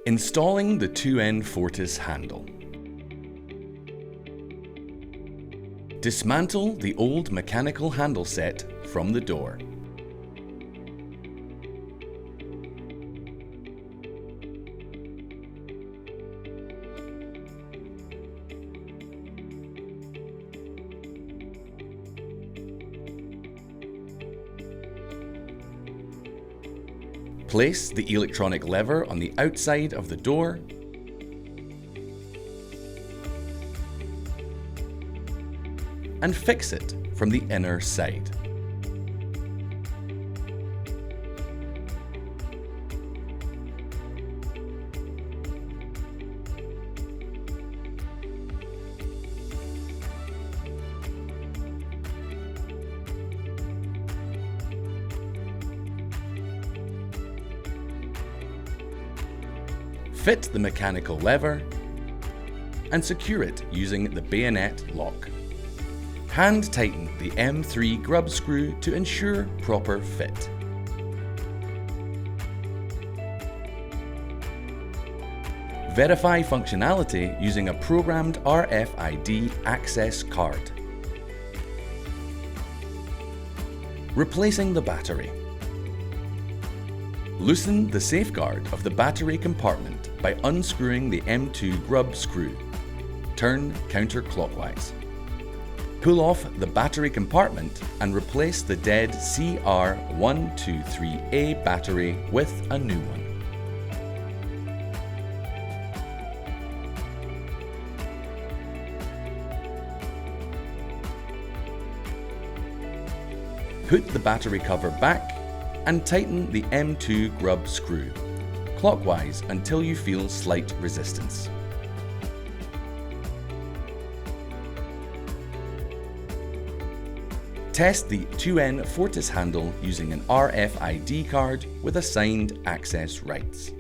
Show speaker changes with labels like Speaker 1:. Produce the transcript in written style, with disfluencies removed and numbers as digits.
Speaker 1: Installing the 2N Fortis handle. Dismantle the old mechanical handle set from the door. Place the electronic lever on the outside of the door and fix it from the inner side. Fit the mechanical lever and secure it using the bayonet lock. Hand tighten the M3 grub screw to ensure proper fit. Verify functionality using a programmed RFID access card. Replacing the battery. Loosen the safeguard of the battery compartment by unscrewing the M2 grub screw. Turn counterclockwise. Pull off the battery compartment and replace the dead CR123A battery with a new one. Put the battery cover back and tighten the M2 grub screw, clockwise until you feel slight resistance. Test the 2N Fortis handle using an RFID card with assigned access rights.